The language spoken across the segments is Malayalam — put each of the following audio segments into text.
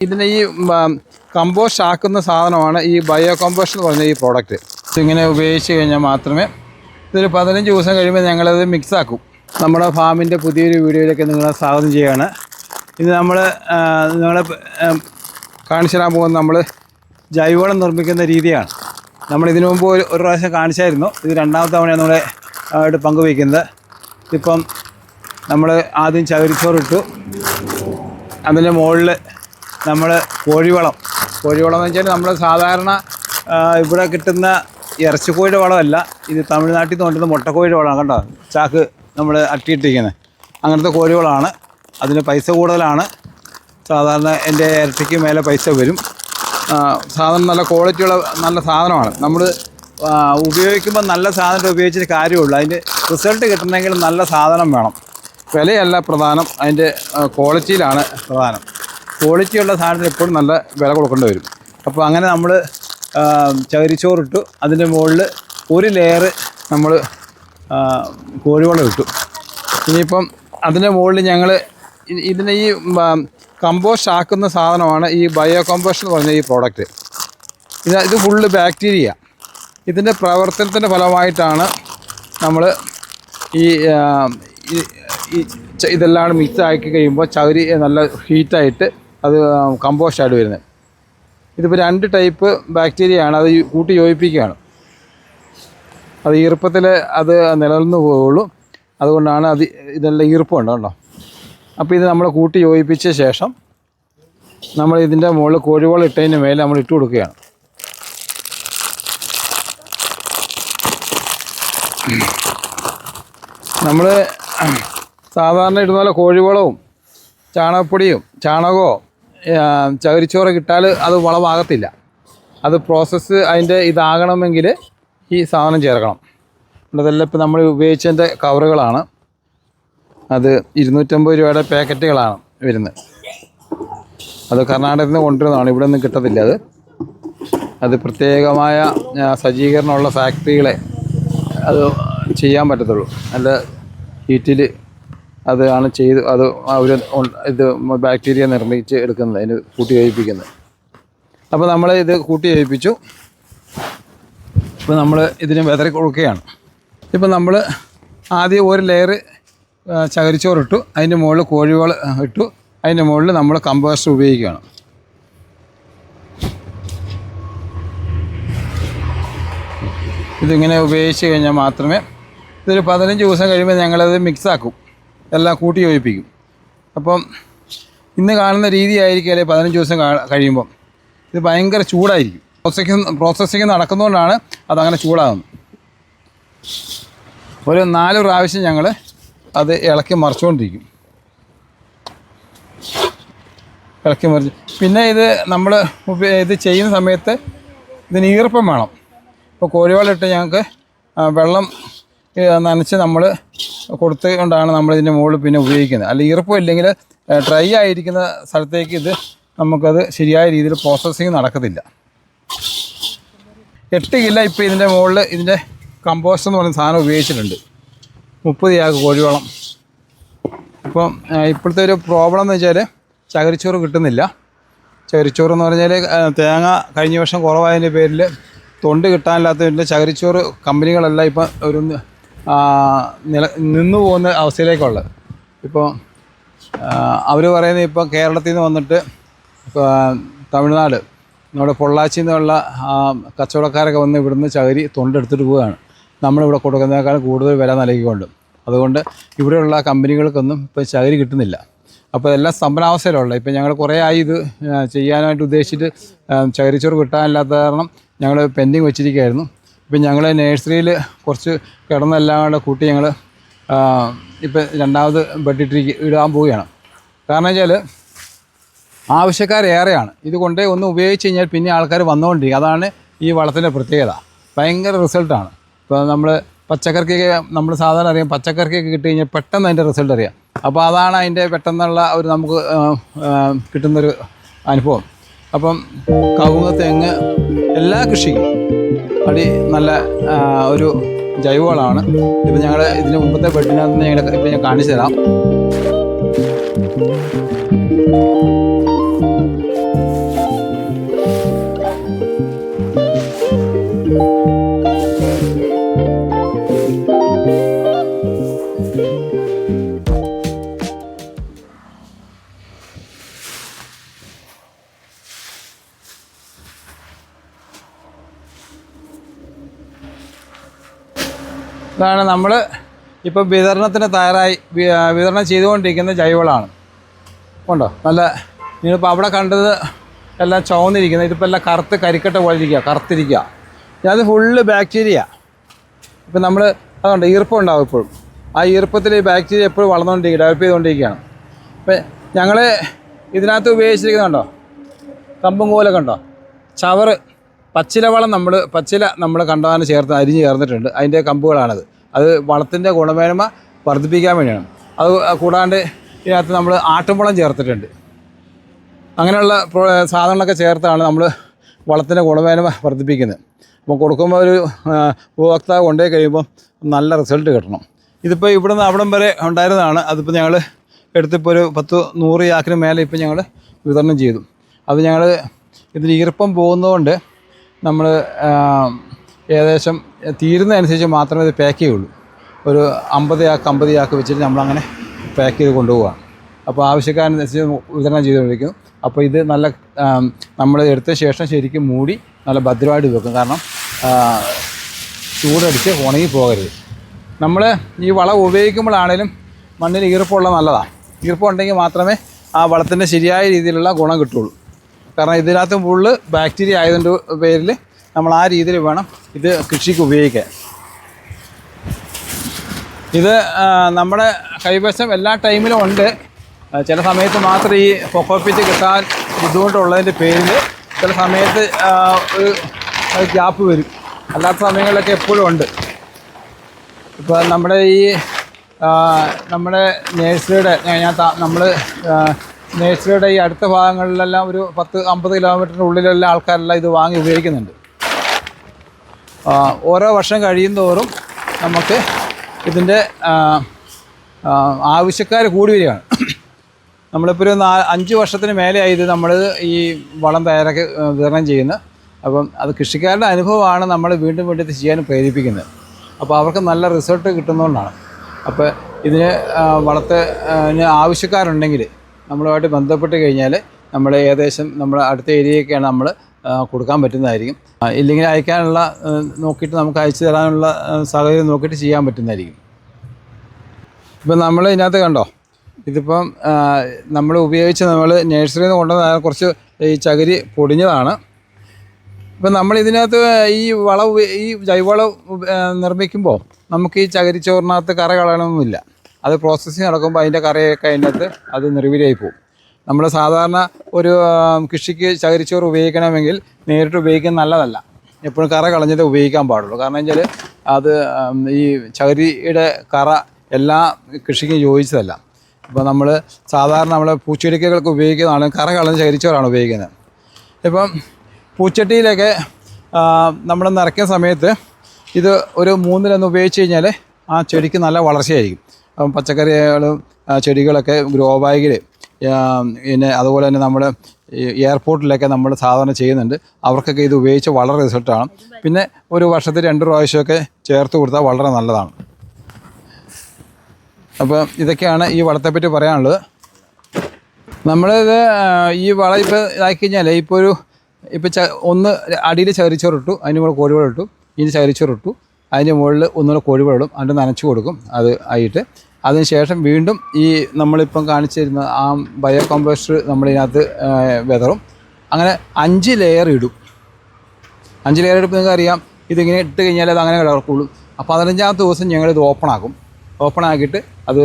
ഇതിന് ഈ കമ്പോസ്റ്റ് ആക്കുന്ന സാധനമാണ് ഈ ബയോ കമ്പോസ്റ്റ് എന്ന് പറഞ്ഞ ഈ പ്രോഡക്റ്റ്. ഇങ്ങനെ ഉപയോഗിച്ച് കഴിഞ്ഞാൽ മാത്രമേ ഇതൊരു 15 ദിവസം കഴിയുമ്പോൾ ഞങ്ങളത് മിക്സ് ആക്കും. നമ്മുടെ ഫാമിൻ്റെ പുതിയൊരു വീഡിയോയിലേക്ക് നിങ്ങളെ സ്വാഗതം ചെയ്യുകയാണ്. ഇത് നിങ്ങളെ കാണിച്ചു തരാൻ പോകുന്നത് നമ്മൾ ജൈവവളം നിർമ്മിക്കുന്ന രീതിയാണ്. നമ്മൾ ഇതിനു മുമ്പ് ഒരു പ്രാവശ്യം കാണിച്ചായിരുന്നു. ഇത് രണ്ടാമത്തെ തവണയാണ് നമ്മളെ ആയിട്ട് പങ്കുവയ്ക്കുന്നത്. ഇപ്പം നമ്മൾ ആദ്യം ചകിരിച്ചോറിട്ടു, അതിൻ്റെ മുകളിൽ നമ്മൾ കോഴിവളം എന്ന് വെച്ചാൽ നമ്മൾ സാധാരണ ഇവിടെ കിട്ടുന്ന ഇറച്ചിക്കോഴിയുടെ വളമല്ല, ഇത് തമിഴ്നാട്ടിൽ നിന്ന് കൊണ്ടുവന്ന മുട്ടക്കോഴിയുടെ വളമാണ്. കണ്ടോ, ചാക്ക് നമ്മൾ അട്ടിയിട്ടിരിക്കുന്നത് അങ്ങനത്തെ കോഴിവളമാണ്. അതിന് പൈസ കൂടുതലാണ്. സാധാരണ എൻ്റെ ഇരട്ടിക്ക് മേലെ പൈസ വരും. സാധനം നല്ല ക്വാളിറ്റിയുള്ള നല്ല സാധനമാണ്. നമ്മൾ ഉപയോഗിക്കുമ്പോൾ നല്ല സാധനം ഉപയോഗിച്ചിട്ട് കാര്യമുള്ളൂ. അതിൻ്റെ റിസൾട്ട് കിട്ടണമെങ്കിൽ നല്ല സാധനം വേണം. വിലയല്ല പ്രധാനം, അതിൻ്റെ ക്വാളിറ്റിയിലാണ് പ്രധാനം. ക്വാളിറ്റിയുള്ള സാധനത്തിന് എപ്പോഴും നല്ല വില കൊടുക്കേണ്ടി വരും. അപ്പോൾ അങ്ങനെ നമ്മൾ ചകിരിച്ചോറിട്ടു, അതിൻ്റെ മുകളിൽ ഒരു ലെയർ നമ്മൾ കോഴിവളം ഇട്ടു. ഇനിയിപ്പം അതിൻ്റെ മുകളിൽ ഞങ്ങൾ ഇതിന് ഈ കമ്പോസ്റ്റ് ആക്കുന്ന സാധനമാണ് ഈ ബയോ കമ്പോസ്റ്റ് എന്ന് പറഞ്ഞ ഈ പ്രോഡക്റ്റ്. ഇത് ഫുള്ള് ബാക്ടീരിയ. ഇതിൻ്റെ പ്രവർത്തനത്തിൻ്റെ ഫലമായിട്ടാണ് നമ്മൾ ഇതെല്ലാം മിക്സ് ആക്കി കഴിയുമ്പോൾ ചകിരി നല്ല ഹീറ്റായിട്ട് അത് കമ്പോസ്റ്റായിട്ട് വരുന്നത്. ഇതിപ്പോൾ 2 ടൈപ്പ് ബാക്ടീരിയയാണ്. അത് കൂട്ടി യോജിപ്പിക്കുകയാണ്. അത് ഈർപ്പത്തിൽ അത് നിലനിന്ന് പോവുള്ളൂ. അതുകൊണ്ടാണ് ഇതെല്ലാം ഈർപ്പമുണ്ട് കേട്ടോ. അപ്പോൾ ഇത് നമ്മൾ കൂട്ടി യോജിപ്പിച്ച ശേഷം നമ്മൾ ഇതിൻ്റെ മുകളിൽ കോഴിവളം ഇട്ടതിന് മേലെ നമ്മൾ ഇട്ട് കൊടുക്കുകയാണ്. നമ്മൾ സാധാരണ ഇടുന്ന പോലെ കോഴിവളവും ചാണകമോ ചകിരിച്ചോറ് കിട്ടാൽ അത് വളമാകത്തില്ല. അത് പ്രോസസ്സ് അതിൻ്റെ ഇതാകണമെങ്കിൽ ഈ സാധനം ചേർക്കണം. അതെല്ലാം ഇപ്പോൾ നമ്മൾ ഉപയോഗിച്ചതിൻ്റെ കവറുകളാണ്. അത് 250 രൂപയുടെ പാക്കറ്റുകളാണ് വരുന്നത്. അത് കർണാടകത്തിൽ നിന്ന് കൊണ്ടുവരുന്നതാണ്, ഇവിടെ ഒന്നും കിട്ടത്തില്ല. അത് പ്രത്യേകമായ സജ്ജീകരണമുള്ള ഫാക്ടറികളെ അത് ചെയ്യാൻ പറ്റത്തുള്ളൂ. നല്ല ഹീറ്റിൽ അതാണ് അത് അവർ ഇത് ബാക്ടീരിയ നിർമ്മിച്ച് എടുക്കുന്നത്, അതിന് കൂട്ടി യോജിപ്പിക്കുന്നത്. അപ്പോൾ നമ്മൾ ഇത് കൂട്ടി യോജിപ്പിച്ചു. ഇപ്പോൾ നമ്മൾ ഇതിന് വിതറി കൊടുക്കുകയാണ്. ഇപ്പോൾ നമ്മൾ ആദ്യം ഒരു ലെയർ ചകിരിച്ചോറിട്ടു, അതിൻ്റെ മുകളിൽ കോഴിവളം ഇട്ടു, അതിൻ്റെ മുകളിൽ നമ്മൾ കമ്പോസ്റ്റ് ഉപയോഗിക്കുകയാണ്. ഇതിങ്ങനെ ഉപയോഗിച്ച് കഴിഞ്ഞാൽ മാത്രമേ ഇതൊരു 15 ദിവസം കഴിയുമ്പോൾ ഞങ്ങളത് മിക്സാക്കും, എല്ലാം കൂട്ടി യോജിപ്പിക്കും. അപ്പം ഇന്ന് കാണുന്ന രീതി ആയിരിക്കും 15 ദിവസം കഴിയുമ്പം ഇത് ഭയങ്കര ചൂടായിരിക്കും. പ്രോസസ്സിങ് നടക്കുന്നതുകൊണ്ടാണ് അതങ്ങനെ ചൂടാകുന്നത്. ഒരു 4 പ്രാവശ്യം ഞങ്ങൾ അത് ഇളക്കി മറിച്ചുകൊണ്ടിരിക്കും. പിന്നെ ഇത് നമ്മൾ ഇത് ചെയ്യുന്ന സമയത്ത് ഇതിന് ഈർപ്പം വേണം. ഇപ്പോൾ കോഴിവളം ഇട്ട് ഞങ്ങൾക്ക് വെള്ളം നനച്ച് നമ്മൾ കൊടുത്തുകൊണ്ടാണ് നമ്മളിതിൻ്റെ മുകളിൽ പിന്നെ ഉപയോഗിക്കുന്നത്. അല്ലെങ്കിൽ ഈർപ്പം ഇല്ലെങ്കിൽ ഡ്രൈ ആയിരിക്കുന്ന സ്ഥലത്തേക്ക് നമുക്കത് ശരിയായ രീതിയിൽ പ്രോസസ്സിങ് നടക്കത്തില്ല. 8 കിലോ ഇപ്പോൾ ഇതിൻ്റെ മുകളിൽ ഇതിൻ്റെ കമ്പോസ്റ്റ് എന്ന് പറയുന്ന സാധനം ഉപയോഗിച്ചിട്ടുണ്ട്. 30 ചാക്ക് കോഴിവളം. ഇപ്പം ഇപ്പോഴത്തെ ഒരു പ്രോബ്ലം എന്ന് വെച്ചാൽ ചകിരിച്ചോറ് കിട്ടുന്നില്ല. ചകിരിച്ചോറ് എന്ന് പറഞ്ഞാൽ തേങ്ങ കഴിഞ്ഞ വർഷം കുറവായതിൻ്റെ പേരിൽ തൊണ്ട് കിട്ടാനില്ലാത്തതിൻ്റെ ചകിരിച്ചോറ് കമ്പനികളെല്ലാം ഇപ്പം ഒരു നിന്നു പോകുന്ന അവസ്ഥയിലേക്കുള്ളത്. ഇപ്പോൾ അവർ പറയുന്നത് ഇപ്പം കേരളത്തിൽ നിന്ന് വന്നിട്ട് തമിഴ്നാട് നമ്മുടെ പൊള്ളാച്ചിയിൽ നിന്നുള്ള കച്ചവടക്കാരൊക്കെ വന്ന് ഇവിടുന്ന് ചകിരി തൊണ്ടെടുത്തിട്ട് പോവുകയാണ്. നമ്മളിവിടെ കൊടുക്കുന്നതിനേക്കാൾ കൂടുതൽ വില നൽകിക്കൊണ്ട്. അതുകൊണ്ട് ഇവിടെയുള്ള കമ്പനികൾക്കൊന്നും ഇപ്പോൾ ചകിരി കിട്ടുന്നില്ല. അപ്പോൾ എല്ലാം സ്തംഭനാവസ്ഥയിലുള്ള. ഇപ്പം ഞങ്ങൾ കുറേ ആയി ഇത് ചെയ്യാനായിട്ട് ഉദ്ദേശിച്ചിട്ട് ചകിരിച്ചോറ് കിട്ടാനില്ലാത്ത കാരണം ഞങ്ങൾ പെൻഡിങ് വെച്ചിരിക്കുകയായിരുന്നു. ഇപ്പം ഞങ്ങൾ നഴ്സറിയിൽ കുറച്ച് കിടന്നെല്ലാം കൂടെ കൂട്ടി ഞങ്ങൾ ഇപ്പം 2ാമത് ഇടാൻ പോവുകയാണ്. കാരണം വെച്ചാൽ ആവശ്യക്കാരേറെയാണ്. ഇതുകൊണ്ട് ഒന്ന് ഉപയോഗിച്ച് കഴിഞ്ഞാൽ പിന്നെ ആൾക്കാർ വന്നുകൊണ്ടിരിക്കും. അതാണ് ഈ വളത്തിൻ്റെ പ്രത്യേകത. ഭയങ്കര റിസൾട്ടാണ്. ഇപ്പോൾ നമ്മൾ പച്ചക്കറിക്കൊക്കെ നമ്മൾ സാധാരണ അറിയാം, പച്ചക്കറിക്കൊക്കെ കിട്ടി കഴിഞ്ഞാൽ പെട്ടെന്ന് അതിൻ്റെ റിസൾട്ട് അറിയാം. അപ്പോൾ അതാണ് അതിൻ്റെ പെട്ടെന്നുള്ള ഒരു നമുക്ക് കിട്ടുന്നൊരു അനുഭവം. അപ്പം കവുങ്ങ്, തെങ്ങ് എല്ലാ കൃഷിക്കും നല്ല ഒരു ജൈവവളമാണ്. ഇപ്പം ഞങ്ങൾ ഇതിന് മുമ്പത്തെ ബെഡിനകത്ത് ഇപ്പം ഞാൻ കാണിച്ചു തരാം. ഇതാണ് നമ്മൾ ഇപ്പോൾ വിതരണത്തിന് തയ്യാറായി വിതരണം ചെയ്തുകൊണ്ടിരിക്കുന്ന ജൈവവളമാണ്. ഉണ്ടോ നല്ല നിങ്ങളിപ്പോൾ അവിടെ കണ്ടത് എല്ലാം ചുവന്നിരിക്കുന്നത്, ഇതിപ്പോൾ എല്ലാം കറുത്ത് കരിക്കട്ട പോലെ ഇരിക്കുക, കറുത്തിരിക്കുക. അത് ഫുള്ള് ബാക്ടീരിയ. ഇപ്പം നമ്മൾ അതുകൊണ്ട് ഈർപ്പം ഉണ്ടാവും എപ്പോഴും. ആ ഈർപ്പത്തിൽ ഈ ബാക്ടീരിയ എപ്പോഴും വളർന്നുകൊണ്ടിരിക്കുക, ഡെവലപ്പ് ചെയ്തുകൊണ്ടിരിക്കുകയാണ്. അപ്പം ഞങ്ങൾ ഇതിനകത്ത് ഉപയോഗിച്ചിരിക്കുന്നുണ്ടോ കമ്പും കോലൊക്കെ ഉണ്ടോ, ചവറ്, പച്ചില നമ്മൾ കണ്ടവാനം ചേർത്ത് അരിഞ്ഞ് ചേർന്നിട്ടുണ്ട്. അതിൻ്റെ കമ്പുകളാണത്. അത് വളത്തിൻ്റെ ഗുണമേന്മ വർദ്ധിപ്പിക്കാൻ വേണ്ടിയാണ്. അത് കൂടാണ്ട് ഇതിനകത്ത് നമ്മൾ ആട്ടുംവളം ചേർത്തിട്ടുണ്ട്. അങ്ങനെയുള്ള സാധനങ്ങളൊക്കെ ചേർത്താണ് നമ്മൾ വളത്തിൻ്റെ ഗുണമേന്മ വർദ്ധിപ്പിക്കുന്നത്. അപ്പോൾ കൊടുക്കുമ്പോൾ ഒരു ഉപഭോക്താവ് കൊണ്ടുപോയി കഴിയുമ്പോൾ നല്ല റിസൾട്ട് കിട്ടണം. ഇതിപ്പോൾ ഇവിടുന്ന് അവിടം വരെ ഉണ്ടായിരുന്നതാണ്. അതിപ്പോൾ ഞങ്ങൾ എടുത്തിപ്പോൾ ഒരു 100 ചാക്കിന് മേലെ ഇപ്പോൾ ഞങ്ങൾ വിതരണം ചെയ്തു. അത് ഞങ്ങൾ ഇതിൽ ഈർപ്പം പോകുന്നതുകൊണ്ട് നമ്മൾ ഏകദേശം തീരുന്നതനുസരിച്ച് മാത്രമേ ഇത് പാക്ക് ചെയ്യുള്ളൂ. ഒരു 50 ചാക്ക് വെച്ചിട്ട് നമ്മളങ്ങനെ പാക്ക് ചെയ്ത് കൊണ്ടുപോവുകയാണ്. അപ്പോൾ ആവശ്യക്കാരനുസരിച്ച് വിതരണം ചെയ്തുകൊണ്ടിരിക്കുന്നു. അപ്പോൾ ഇത് നല്ല നമ്മൾ എടുത്ത ശേഷം ശരിക്കും മൂടി നല്ല ഭദ്രമായിട്ട് വെക്കും. കാരണം ചൂടടിച്ച് ഉണങ്ങി പോകരുത്. നമ്മൾ ഈ വളം ഉപയോഗിക്കുമ്പോഴാണേലും മണ്ണിൽ ഈർപ്പമുള്ള നല്ലതാണ്. ഈർപ്പമുണ്ടെങ്കിൽ മാത്രമേ ആ വളത്തിൻ്റെ ശരിയായ രീതിയിലുള്ള ഗുണം കിട്ടുള്ളൂ. കാരണം ഇതിനകത്ത് ഫുള്ള് ബാക്ടീരിയ ആയതിൻ്റെ പേരിൽ നമ്മൾ ആ രീതിയിൽ വേണം ഇത് കൃഷിക്ക് ഉപയോഗിക്കാൻ. ഇത് നമ്മുടെ കൈവശം എല്ലാ ടൈമിലും ഉണ്ട്. ചില സമയത്ത് മാത്രം ഈ കൊക്കോപ്പിറ്റ് കിട്ടാൻ ബുദ്ധിമുട്ടുള്ളതിൻ്റെ പേരിൽ ചില സമയത്ത് ഒരു ഗ്യാപ്പ് വരും. അല്ലാത്ത സമയങ്ങളിലൊക്കെ എപ്പോഴും ഉണ്ട്. ഇപ്പോൾ നമ്മുടെ നേഴ്സറിയുടെ നമ്മൾ നേഴ്സറിയുടെ ഈ അടുത്ത ഭാഗങ്ങളിലെല്ലാം ഒരു 10-50 കിലോമീറ്ററിൻ്റെ ഉള്ളിലെല്ലാം ആൾക്കാരെല്ലാം ഇത് വാങ്ങി ഉപയോഗിക്കുന്നുണ്ട്. ഓരോ വർഷം കഴിയുന്തോറും നമുക്ക് ഇതിൻ്റെ ആവശ്യക്കാർ കൂടി വരികയാണ്. നമ്മളിപ്പോൾ ഒരു 5 വർഷത്തിന് മേലെയായി ഇത് നമ്മൾ ഈ വളം തയ്യാറാക്കി വിതരണം ചെയ്യുന്നത്. അപ്പം അത് കൃഷിക്കാരുടെ അനുഭവമാണ് നമ്മൾ വീണ്ടും വീണ്ടും ഇത് ചെയ്യാൻ പ്രേരിപ്പിക്കുന്നത്. അപ്പോൾ അവർക്ക് നല്ല റിസൾട്ട് കിട്ടുന്നതുകൊണ്ടാണ്. അപ്പോൾ ഇതിന് വളത്തിന് ആവശ്യക്കാരുണ്ടെങ്കിൽ നമ്മളുമായിട്ട് ബന്ധപ്പെട്ട് കഴിഞ്ഞാൽ നമ്മൾ ഏകദേശം നമ്മൾ അടുത്ത ഏരിയയൊക്കെയാണ് നമ്മൾ കൊടുക്കാൻ പറ്റുന്നതായിരിക്കും. ഇല്ലെങ്കിൽ അയക്കാനുള്ള നോക്കിയിട്ട് നമുക്ക് അയച്ചു തരാനുള്ള സാഹചര്യം നോക്കിയിട്ട് ചെയ്യാൻ പറ്റുന്നതായിരിക്കും. ഇപ്പം നമ്മൾ ഇതിനകത്ത് കണ്ടോ, ഇതിപ്പം നമ്മൾ ഉപയോഗിച്ച് നമ്മൾ നഴ്സറിയിൽ നിന്ന് കൊണ്ടുവന്ന കുറച്ച് ഈ ചകിരി പൊടിഞ്ഞതാണ്. ഇപ്പം നമ്മളിതിനകത്ത് ഈ ജൈവവളം നിർമ്മിക്കുമ്പോൾ നമുക്ക് ഈ ചകിരിച്ചോറിനകത്ത് കറ കളയണമെന്നില്ല. അത് പ്രോസസ്സിങ് നടക്കുമ്പോൾ അതിൻ്റെ കറയൊക്കെ അതിനകത്ത് അത് നിർവീര്യമായി പോകും. നമ്മൾ സാധാരണ ഒരു കൃഷിക്ക് ചകിരിച്ചോറ് ഉപയോഗിക്കണമെങ്കിൽ നേരിട്ട് ഉപയോഗിക്കുന്നത് നല്ലതല്ല. എപ്പോഴും കറ കളഞ്ഞിട്ട് ഉപയോഗിക്കാൻ പാടുള്ളൂ. കാരണം വെച്ചാൽ അത് ഈ ചകിരിയുടെ കറ എല്ലാ കൃഷിക്കും യോജിച്ചതല്ല. ഇപ്പോൾ നമ്മൾ സാധാരണ നമ്മൾ പൂച്ചെടിക്കൾക്ക് ഉപയോഗിക്കുന്നതാണ് കറ കളഞ്ഞ ചകിരിച്ചോറാണ് ഉപയോഗിക്കുന്നത്. ഇപ്പം പൂച്ചട്ടിയിലൊക്കെ നമ്മൾ നിറയ്ക്കുന്ന സമയത്ത് ഇത് ഒരു 3-1 ഉപയോഗിച്ച് കഴിഞ്ഞാൽ ആ ചെടിക്ക് നല്ല വളർച്ചയായിരിക്കും. അപ്പം പച്ചക്കറികളും ചെടികളൊക്കെ ഗ്രോ ബാഗിൽ പിന്നെ അതുപോലെ തന്നെ നമ്മൾ എയർപോർട്ടിലൊക്കെ നമ്മൾ സാധാരണ ചെയ്യുന്നുണ്ട്. അവർക്കൊക്കെ ഇത് ഉപയോഗിച്ച് വളരെ റിസൾട്ടാണ്. പിന്നെ ഒരു വർഷത്തിൽ 2 പ്രാവശ്യമൊക്കെ ചേർത്ത് കൊടുത്താൽ വളരെ നല്ലതാണ്. അപ്പോൾ ഇതൊക്കെയാണ് ഈ വളത്തെപ്പറ്റി പറയാനുള്ളത്. നമ്മളിത് ഈ വളം ഇപ്പോൾ ഇതാക്കി കഴിഞ്ഞാൽ ഇപ്പോൾ ഒന്ന് അടിയിൽ ചകിരിച്ചോറിട്ടു, അതിന് മുകളിൽ കോഴിവളം ഇട്ടു, ഇനി ചകിരിച്ചോറിട്ടു, അതിൻ്റെ മുകളിൽ ഒന്നുകൂടെ കോഴിവളം അതിൻ്റെ നനച്ച് കൊടുക്കും. അത് ആയിട്ട് അതിന് ശേഷം വീണ്ടും ഈ നമ്മളിപ്പം കാണിച്ചിരുന്ന ആ ബയോ കോമ്പോസ്റ്റ് നമ്മളിതിനകത്ത് വിതറും. അങ്ങനെ 5 ലെയർ ഇടും. 5 ലെയർ ഇടുമ്പോൾ നിങ്ങൾക്ക് അറിയാം ഇതിങ്ങനെ ഇട്ട് കഴിഞ്ഞാൽ അത് അങ്ങനെ കിടക്കുള്ളൂ. 15ാമത്തെ ദിവസം ഞങ്ങളിത് ഓപ്പണാക്കിയിട്ട് അത്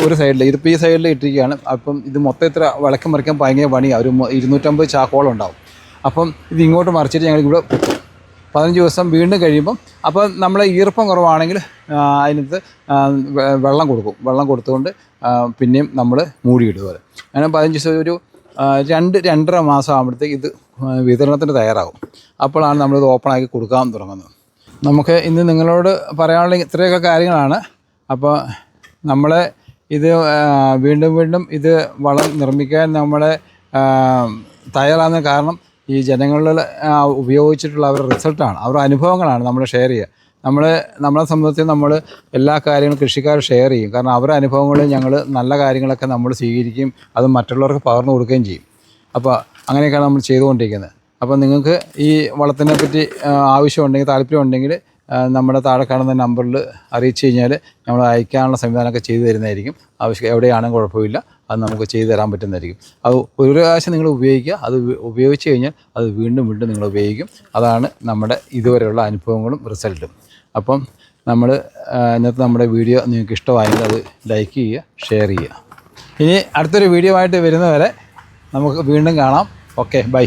ഒരു സൈഡിൽ ഇതിപ്പോൾ ഈ സൈഡിൽ ഇട്ടിരിക്കുകയാണ്. അപ്പം ഇത് മൊത്തം ഇത്ര വിളക്കം മറിക്കാൻ ഭയങ്കര പണിയാണ്. ഒരു 250 ചാക്കോളം ഉണ്ടാവും. അപ്പം ഇത് ഇങ്ങോട്ട് മറിച്ചിട്ട് ഞങ്ങളിവിടെ 15 ദിവസം വീണ്ടും കഴിയുമ്പം അപ്പം നമ്മൾ ഈർപ്പം കുറവാണെങ്കിൽ അതിനകത്ത് വെള്ളം കൊടുക്കും. വെള്ളം കൊടുത്തുകൊണ്ട് പിന്നെയും നമ്മൾ മൂടിയിടും. പോലെ അങ്ങനെ 15 ദിവസം ഒരു 2-2.5 മാസം ആകുമ്പോഴത്തേക്ക് ഇത് വിതരണത്തിന് തയ്യാറാകും. അപ്പോഴാണ് നമ്മളിത് ഓപ്പണാക്കി കൊടുക്കാൻ തുടങ്ങുന്നത്. നമുക്ക് ഇന്ന് നിങ്ങളോട് പറയാനുള്ള ഇത്രയൊക്കെ കാര്യങ്ങളാണ്. അപ്പോൾ നമ്മൾ ഇത് വീണ്ടും ഇത് വളം നിർമ്മിക്കാൻ നമ്മളെ തയ്യാറാകുന്ന കാരണം ഈ ജനങ്ങളിൽ ഉപയോഗിച്ചിട്ടുള്ള അവരുടെ റിസൾട്ടാണ്, അവരുടെ അനുഭവങ്ങളാണ് നമ്മൾ ഷെയർ ചെയ്യുക. നമ്മളെ സംബന്ധിച്ച് നമ്മൾ എല്ലാ കാര്യങ്ങളും കൃഷിക്കാർ ഷെയർ ചെയ്യും. കാരണം അവരുടെ അനുഭവങ്ങൾ ഞങ്ങൾ നല്ല കാര്യങ്ങളൊക്കെ നമ്മൾ സ്വീകരിക്കുകയും അത് മറ്റുള്ളവർക്ക് പകർന്നു കൊടുക്കുകയും ചെയ്യും. അപ്പോൾ അങ്ങനെയൊക്കെയാണ് നമ്മൾ ചെയ്തുകൊണ്ടിരിക്കുന്നത്. അപ്പോൾ നിങ്ങൾക്ക് ഈ വളത്തിനെ പറ്റി ആവശ്യമുണ്ടെങ്കിൽ താല്പര്യമുണ്ടെങ്കിൽ നമ്മുടെ താഴെ കാണുന്ന നമ്പറിൽ അറിയിച്ചു കഴിഞ്ഞാൽ നമ്മൾ അയക്കാനുള്ള സംവിധാനമൊക്കെ ചെയ്തു തരുന്നതായിരിക്കും. ആവശ്യം എവിടെയാണെങ്കിലും കുഴപ്പമില്ല, അത് നമുക്ക് ചെയ്തു തരാൻ പറ്റുന്നതായിരിക്കും. അത് ഒരു പ്രാവശ്യം നിങ്ങൾ ഉപയോഗിക്കുക, അത് ഉപയോഗിച്ച് കഴിഞ്ഞാൽ അത് വീണ്ടും വീണ്ടും നിങ്ങൾ ഉപയോഗിക്കും. അതാണ് നമ്മുടെ ഇതുവരെയുള്ള അനുഭവങ്ങളും റിസൾട്ടും. അപ്പം ഇന്നത്തെ നമ്മുടെ വീഡിയോ നിങ്ങൾക്ക് ഇഷ്ടമായെങ്കിൽ അത് ലൈക്ക് ചെയ്യുക, ഷെയർ ചെയ്യുക. ഇനി അടുത്തൊരു വീഡിയോ ആയിട്ട് വരുന്നവരെ നമുക്ക് വീണ്ടും കാണാം. Okay, by.